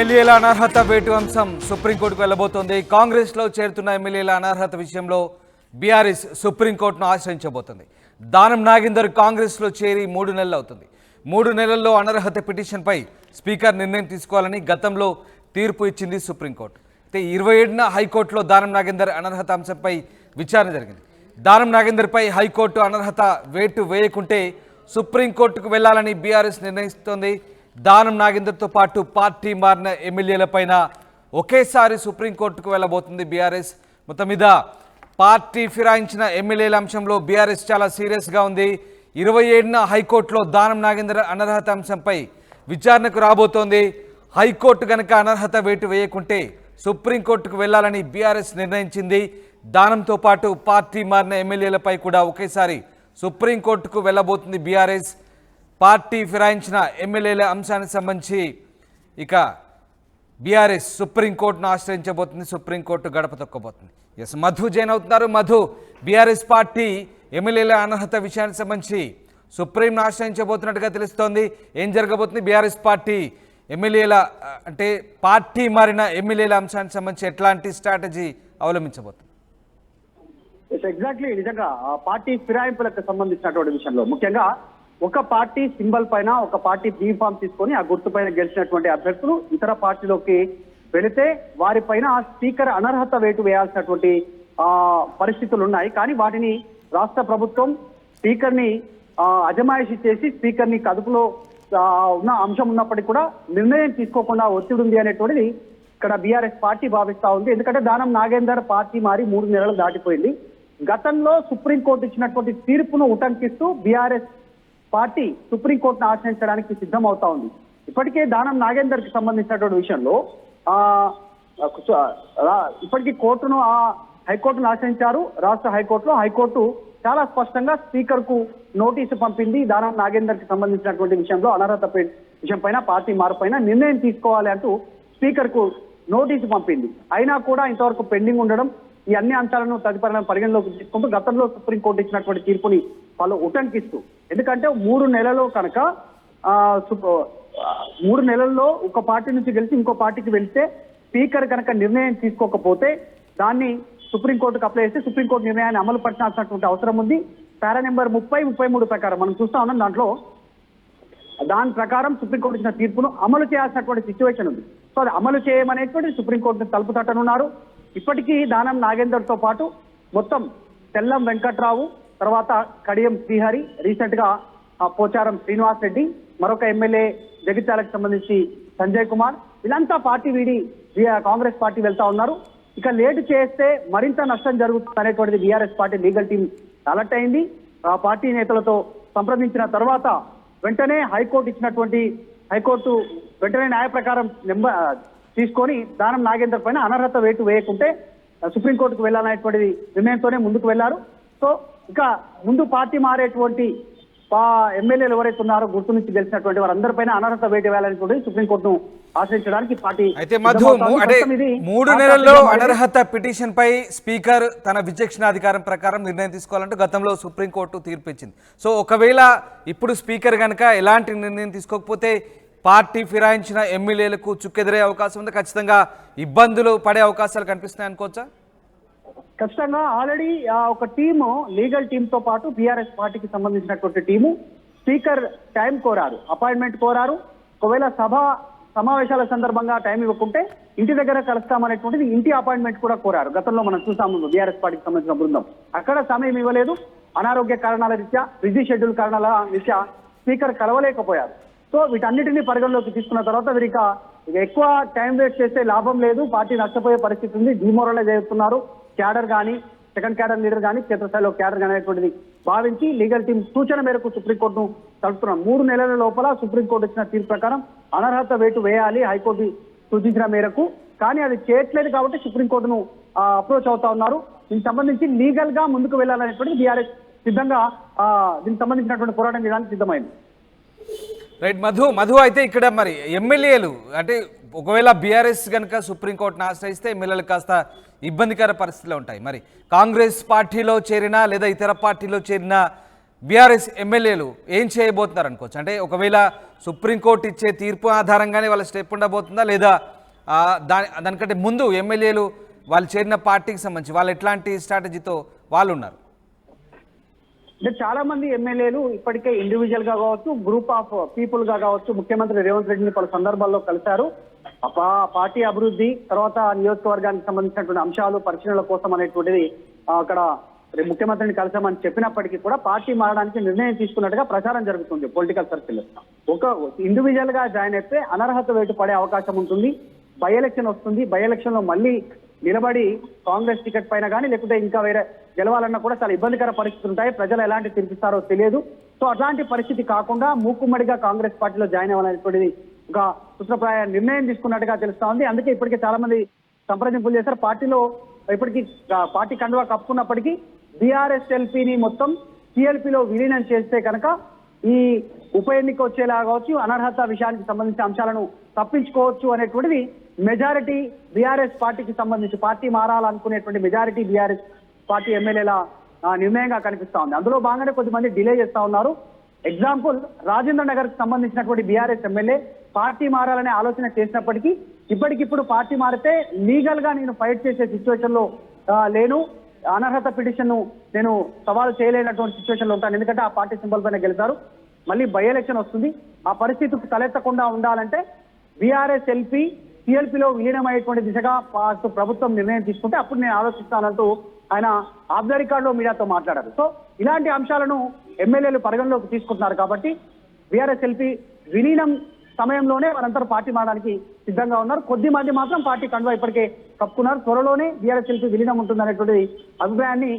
ఎమ్మెల్యేల అనర్హత వేటు అంశం సుప్రీంకోర్టుకు వెళ్లబోతోంది. కాంగ్రెస్లో చేరుతున్న ఎమ్మెల్యేల అనర్హత విషయంలో బీఆర్ఎస్ సుప్రీంకోర్టును ఆశ్రయించబోతోంది. దానం నాగేందర్ కాంగ్రెస్లో చేరి 3 నెలలు అవుతుంది. 3 నెలల్లో అనర్హత పిటిషన్పై స్పీకర్ నిర్ణయం తీసుకోవాలని గతంలో తీర్పు ఇచ్చింది సుప్రీంకోర్టు. అయితే 27న హైకోర్టులో దానం నాగేందర్ అనర్హత అంశంపై విచారణ జరిగింది. దానం నాగేందర్పై హైకోర్టు అనర్హత వేటు వేయకుంటే సుప్రీంకోర్టుకు వెళ్లాలని బీఆర్ఎస్ నిర్ణయిస్తోంది. దానం నాగేందర్తో పాటు పార్టీ మారిన ఎమ్మెల్యేలపైన ఒకేసారి సుప్రీంకోర్టుకు వెళ్లబోతుంది బీఆర్ఎస్. మొత్తం మీద పార్టీ ఫిరాయించిన ఎమ్మెల్యేల అంశంలో బీఆర్ఎస్ చాలా సీరియస్గా ఉంది. 27న హైకోర్టులో దానం నాగేందర్ అనర్హత అంశంపై విచారణకు రాబోతోంది. హైకోర్టు గనక అనర్హత వేటు వేయకుంటే సుప్రీంకోర్టుకు వెళ్లాలని బీఆర్ఎస్ నిర్ణయించింది. దానంతో పాటు పార్టీ మారిన ఎమ్మెల్యేలపై కూడా ఒకేసారి సుప్రీంకోర్టుకు వెళ్లబోతుంది బీఆర్ఎస్. పార్టీ ఫిరాయించిన ఎమ్మెల్యేల అంశానికి సంబంధించి ఇక బీఆర్ఎస్ సుప్రీంకోర్టును ఆశ్రయించబోతుంది. సుప్రీంకోర్టు గడప తొక్కబోతుంది. ఎస్, మధు జైన్ అవుతున్నారు. మధు, బీఆర్ఎస్ పార్టీ ఎమ్మెల్యేల అనర్హత విషయానికి సంబంధించి సుప్రీంను ఆశ్రయించబోతున్నట్టుగా తెలుస్తోంది. ఏం జరగబోతుంది? బీఆర్ఎస్ పార్టీ ఎమ్మెల్యేల అంటే పార్టీ మారిన ఎమ్మెల్యేల అంశానికి సంబంధించి ఎట్లాంటి స్ట్రాటజీ అవలంబించబోతుంది? ఎగ్జాక్ట్లీ, నిజంగా పార్టీ ఫిరాయింపులకు సంబంధించినటువంటి విషయంలో ముఖ్యంగా ఒక పార్టీ సింబల్ పైన ఒక పార్టీ బీఫామ్ తీసుకొని ఆ గుర్తు పైన గెలిచినటువంటి అభ్యర్థులు ఇతర పార్టీలోకి వెళితే వారిపైన స్పీకర్ అనర్హత వేటు వేయాల్సినటువంటి పరిస్థితులు ఉన్నాయి. కానీ వాటిని రాష్ట్ర ప్రభుత్వం స్పీకర్ ని అజమాయిషి చేసి స్పీకర్ ని కదుపులో ఉన్న అంశం ఉన్నప్పటికీ కూడా నిర్ణయం తీసుకోకుండా ఒత్తిడి ఉంది అనేటువంటిది ఇక్కడ బీఆర్ఎస్ పార్టీ భావిస్తా ఉంది. ఎందుకంటే దానం నాగేందర్ పార్టీ మారి 3 నెలలు దాటిపోయింది. గతంలో సుప్రీంకోర్టు ఇచ్చినటువంటి తీర్పును ఉటంకిస్తూ బీఆర్ఎస్ పార్టీ సుప్రీంకోర్టును ఆశ్రయించడానికి సిద్ధం అవుతా ఉంది. ఇప్పటికే దానం నాగేందర్ కి సంబంధించినటువంటి విషయంలో ఇప్పటికీ కోర్టును హైకోర్టును ఆశ్రయించారు. రాష్ట్ర హైకోర్టు చాలా స్పష్టంగా స్పీకర్ కు నోటీసు పంపింది. దానం నాగేందర్ కి సంబంధించినటువంటి విషయంలో అనర్హత విషయం పైన పార్టీ మార్పు పైన నిర్ణయం తీసుకోవాలి అంటూ స్పీకర్ కు నోటీసు పంపింది. అయినా కూడా ఇంతవరకు పెండింగ్ ఉండడం, ఈ అన్ని అంశాలను తదుపరి పరిగణలోకి తీసుకుంటూ గతంలో సుప్రీంకోర్టు ఇచ్చినటువంటి తీర్పుని వాళ్ళు ఉటంకిస్తూ, ఎందుకంటే 3 నెలలు కనుక 3 నెలల్లో ఒక పార్టీ నుంచి గెలిచి ఇంకో పార్టీకి వెళ్తే స్పీకర్ కనుక నిర్ణయం తీసుకోకపోతే దాన్ని సుప్రీంకోర్టుకు అప్లై చేస్తే సుప్రీంకోర్టు నిర్ణయాన్ని అమలు పరచాల్సినటువంటి అవసరం ఉంది. పారా నెంబర్ 30, 33 ప్రకారం మనం చూస్తా ఉన్నాం. దాని ప్రకారం సుప్రీంకోర్టు ఇచ్చిన తీర్పును అమలు చేయాల్సినటువంటి సిచ్యువేషన్ ఉంది. సో అది అమలు చేయమనేటువంటి సుప్రీంకోర్టు తలుపు తట్టనున్నారు. ఇప్పటికీ దానం నాగేందర్ తో పాటు మొత్తం తెల్లం వెంకట్రావు, తర్వాత కడియం శ్రీహరి, రీసెంట్ గా పోచారం శ్రీనివాస్ రెడ్డి, మరొక ఎమ్మెల్యే జగిత్యాలకు సంబంధించి సంజయ్ కుమార్, వీళ్ళంతా పార్టీ వీడి కాంగ్రెస్ పార్టీ వెళ్తా ఉన్నారు. ఇక లేటు చేస్తే మరింత నష్టం జరుగుతుంది అనేటువంటిది BRS party legal team alert అయింది. పార్టీ నేతలతో సంప్రదించిన తర్వాత వెంటనే హైకోర్టు వెంటనే న్యాయ ప్రకారం తీసుకొని దానం నాగేందర్ పైన అనర్హత వేటు వేయకుంటే సుప్రీంకోర్టుకు వెళ్లాలనేటువంటి నిర్ణయంతోనే ముందుకు వెళ్లారు. సో ఇక ముందు పార్టీ మారేటువంటి ఎమ్మెల్యేలు ఎవరైతే ఉన్నారో గుర్తు నుంచి గెలిచినటువంటి వారందరిపైన అనర్హత వేటు వేయాలనేటువంటి సుప్రీంకోర్టును ఆశ్రయించడానికి పార్టీ. అయితే మధు, అంటే 3 నెలల్లో అనర్హత పిటిషన్ పై స్పీకర్ తన విచక్షణాధికారం ప్రకారం నిర్ణయం తీసుకోవాలంటూ గతంలో సుప్రీంకోర్టు తీర్పు ఇచ్చింది. సో ఒకవేళ ఇప్పుడు స్పీకర్ కనుక ఎలాంటి నిర్ణయం తీసుకోకపోతే పార్టీ ఫిరాయించిన ఎమ్మెల్యేలకు చుక్కెదిరే అవకాశం ఉంది. ఖచ్చితంగా ఇబ్బందులు పడే అవకాశాలు కనిపిస్తున్నాయి అనుకోవచ్చా? ఖచ్చితంగా ఆల్రెడీ ఒక టీము, లీగల్ టీమ్ తో పాటు బీఆర్ఎస్ పార్టీకి సంబంధించినటువంటి టీము స్పీకర్ టైం కోరారు, అపాయింట్మెంట్ కోరారు. ఒకవేళ సమావేశాల సందర్భంగా టైం ఇవ్వకుంటే ఇంటి దగ్గర కలుస్తామనేటువంటిది ఇంటి అపాయింట్మెంట్ కూడా కోరారు. గతంలో మనం చూసాము బీఆర్ఎస్ పార్టీకి సంబంధించిన బృందం అక్కడ సమయం ఇవ్వలేదు. అనారోగ్య కారణాల రీత్యా, బిజీ షెడ్యూల్ కారణాల రీత్యా స్పీకర్ కలవలేకపోయారు. సో వీటన్నిటినీ పరిగణలోకి తీసుకున్న తర్వాత వీరిక ఎక్కువ టైం వేస్ట్ చేస్తే లాభం లేదు, పార్టీ నష్టపోయే పరిస్థితి ఉంది, డిమోరలైజ్ అవుతున్నారు క్యాడర్ కానీ, సెకండ్ క్యాడర్ లీడర్ కానీ, క్షేత్రస్థాయిలో క్యాడర్ కానీ అనేటువంటిది భావించి లీగల్ టీం సూచన మేరకు సుప్రీంకోర్టును తలుపుతున్నాం. 3 నెలల లోపల సుప్రీంకోర్టు ఇచ్చిన తీర్పు ప్రకారం అనర్హత వేటు వేయాలి హైకోర్టు సూచించిన మేరకు. కానీ అది చేయట్లేదు కాబట్టి సుప్రీంకోర్టును అప్రోచ్ అవుతా ఉన్నారు. దీనికి సంబంధించి లీగల్ గా ముందుకు వెళ్లాలనేటువంటిది బీఆర్ఎస్ సిద్ధంగా దీనికి సంబంధించినటువంటి పోరాటం చేయడానికి సిద్ధమైంది. రైట్ మధు, అయితే ఇక్కడ మరి ఎమ్మెల్యేలు అంటే ఒకవేళ బీఆర్ఎస్ కనుక సుప్రీంకోర్టును ఆశ్రయిస్తే ఎమ్మెల్యేలు కాస్త ఇబ్బందికర పరిస్థితులు ఉంటాయి. మరి కాంగ్రెస్ పార్టీలో చేరినా లేదా ఇతర పార్టీలో చేరిన బీఆర్ఎస్ ఎమ్మెల్యేలు ఏం చేయబోతున్నారు అనుకోవచ్చు? అంటే ఒకవేళ సుప్రీంకోర్టు ఇచ్చే తీర్పు ఆధారంగానే వాళ్ళ స్టెప్ ఉండబోతుందా లేదా దానికంటే ముందు ఎమ్మెల్యేలు వాళ్ళు చేరిన పార్టీకి సంబంధించి వాళ్ళు ఎట్లాంటి స్ట్రాటజీతో వాళ్ళు ఉన్నారు? అంటే చాలా మంది ఎమ్మెల్యేలు ఇప్పటికే ఇండివిజువల్ గా కావచ్చు, గ్రూప్ ఆఫ్ పీపుల్ గా కావచ్చు, ముఖ్యమంత్రి రేవంత్ రెడ్డిని పలు సందర్భాల్లో కలిశారు. పార్టీ అభివృద్ధి తర్వాత నియోజకవర్గానికి సంబంధించినటువంటి అంశాలు పరిశీలనల కోసం అనేటువంటిది అక్కడ ముఖ్యమంత్రిని కలిసామని చెప్పినప్పటికీ కూడా పార్టీ మారడానికి నిర్ణయం తీసుకున్నట్టుగా ప్రచారం జరుగుతుంది పొలిటికల్ సర్కిల్. ఒక ఇండివిజువల్ గా జాయిన్ అయితే అనర్హత వేటు పడే అవకాశం ఉంటుంది. బై ఎలక్షన్ వస్తుంది. బై ఎలక్షన్ లో మళ్ళీ నిలబడి కాంగ్రెస్ టికెట్ పైన కానీ లేకపోతే ఇంకా వేరే గెలవాలన్నా కూడా చాలా ఇబ్బందికర పరిస్థితులు ఉంటాయి. ప్రజలు ఎలాంటి తీర్పిస్తారో తెలియదు. సో అట్లాంటి పరిస్థితి కాకుండా మూకుమ్మడిగా కాంగ్రెస్ పార్టీలో జాయిన్ అవ్వాలనేటువంటిది ఒక సూత్రప్రాయ నిర్ణయం తీసుకున్నట్టుగా తెలుస్తా ఉంది. అందుకే ఇప్పటికే చాలా మంది సంప్రదింపులు చేశారు. పార్టీలో ఇప్పటికీ పార్టీ కండువా కప్పుకున్నప్పటికీ బీఆర్ఎస్ ఎల్పీని మొత్తం సిఎల్పీలో విలీనం చేస్తే కనుక ఈ ఉప ఎన్నిక వచ్చేలా కావచ్చు, అనర్హత విషయానికి సంబంధించిన అంశాలను తప్పించుకోవచ్చు అనేటువంటిది మెజారిటీ బీఆర్ఎస్ పార్టీకి సంబంధించి పార్టీ మారాలనుకునేటువంటి మెజారిటీ బీఆర్ఎస్ పార్టీ ఎమ్మెల్యేల నిర్ణయంగా కనిపిస్తా ఉంది. అందులో భాగంగానే కొద్దిమంది డిలే చేస్తా ఉన్నారు. ఎగ్జాంపుల్, రాజేంద్ర నగర్ కి సంబంధించినటువంటి బీఆర్ఎస్ ఎమ్మెల్యే పార్టీ మారాలనే ఆలోచన చేసినప్పటికీ ఇప్పటికిప్పుడు పార్టీ మారితే లీగల్ గా నేను ఫైట్ చేసే సిచ్యువేషన్ లో లేను, అనర్హత పిటిషన్ ను నేను సవాలు చేయలేనటువంటి సిచ్యువేషన్ లో ఉంటాను. ఎందుకంటే ఆ పార్టీ సింబల్ పైన గెలిచారు. మళ్ళీ బై ఎలక్షన్ వస్తుంది. ఆ పరిస్థితికి తలెత్తకుండా ఉండాలంటే బీఆర్ఎస్ ఎల్పీ సిఎల్పీలో విలీనమయ్యేటువంటి దిశగా ప్రభుత్వం నిర్ణయం తీసుకుంటే అప్పుడు నేను ఆలోచిస్తానంటూ ఆయన ఆఫ్ ద రికార్డ్ లో మీడియాతో మాట్లాడారు. సో ఇలాంటి అంశాలను ఎమ్మెల్యేలు పరిగణలోకి తీసుకుంటున్నారు. కాబట్టి బీఆర్ఎస్ ఎల్పీ విలీనం సమయంలోనే వారందరూ పార్టీ మారడానికి సిద్ధంగా ఉన్నారు. కొద్ది మంది మాత్రం పార్టీ కండువా ఇప్పటికే కప్పుకున్నారు. త్వరలోనే బీఆర్ఎస్ ఎల్పీ విలీనం ఉంటుందనేటువంటి అభిప్రాయాన్ని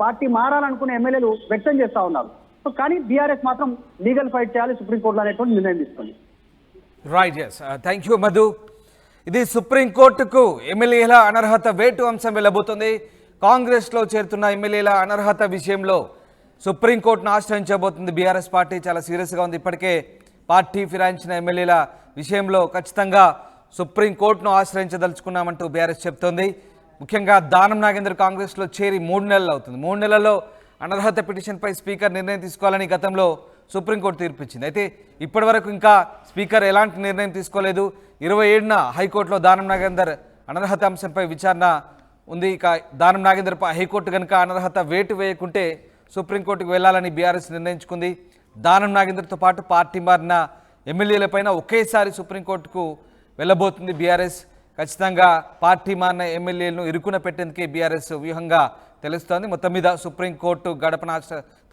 పార్టీ మారాలనుకునే ఎమ్మెల్యేలు వ్యక్తం చేస్తా ఉన్నారు. సో కానీ బీఆర్ఎస్ మాత్రం లీగల్ ఫైట్ చేయాలి సుప్రీంకోర్టులో అనేటువంటి నిర్ణయం తీసుకుంది. Right, yes, thank you Madhu. ఇది సుప్రీంకోర్టుకు ఎమ్మెల్యేల అనర్హత వేటు అంశం వెళ్ళబోతుంది. కాంగ్రెస్లో చేరుతున్న ఎమ్మెల్యేల అనర్హత విషయంలో సుప్రీంకోర్టును ఆశ్రయించబోతుంది బీఆర్ఎస్ పార్టీ. చాలా సీరియస్గా ఉంది. ఇప్పటికే పార్టీ ఫిరాయించిన ఎమ్మెల్యేల విషయంలో ఖచ్చితంగా సుప్రీంకోర్టును ఆశ్రయించదలుచుకున్నామంటూ బీఆర్ఎస్ చెప్తోంది. ముఖ్యంగా దానం నాగేందర్ కాంగ్రెస్లో చేరి 3 నెలలు అవుతుంది. 3 నెలల్లో అనర్హత పిటిషన్పై స్పీకర్ నిర్ణయం తీసుకోవాలని గతంలో సుప్రీంకోర్టు తీర్పిచ్చింది. అయితే ఇప్పటి వరకు ఇంకా స్పీకర్ ఎలాంటి నిర్ణయం తీసుకోలేదు. 27న హైకోర్టులో దానం నాగేందర్ అనర్హత అంశంపై విచారణ ఉంది. ఇక దానం నాగేందర్పై హైకోర్టు కనుక అనర్హత వేటు వేయకుంటే సుప్రీంకోర్టుకు వెళ్లాలని బీఆర్ఎస్ నిర్ణయించుకుంది. దానం నాగేందర్తో పాటు పార్టీ మారిన ఎమ్మెల్యేలపైన ఒకేసారి సుప్రీంకోర్టుకు వెళ్ళబోతుంది బీఆర్ఎస్. ఖచ్చితంగా పార్టీ మారిన ఎమ్మెల్యేలను ఇరుకున పెట్టేందుకే బీఆర్ఎస్ వ్యూహంగా తెలుస్తోంది. మొత్తం మీద సుప్రీంకోర్టు గడపన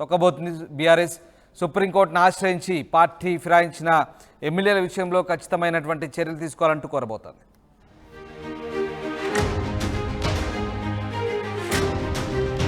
తొక్కబోతుంది బీఆర్ఎస్. సుప్రీంకోర్టును ఆశ్రయించి పార్టీ ఫిరాయించిన ఎమ్మెల్యేల విషయంలో ఖచ్చితమైనటువంటి చర్యలు తీసుకోవాలంటూ కోరబోతోంది.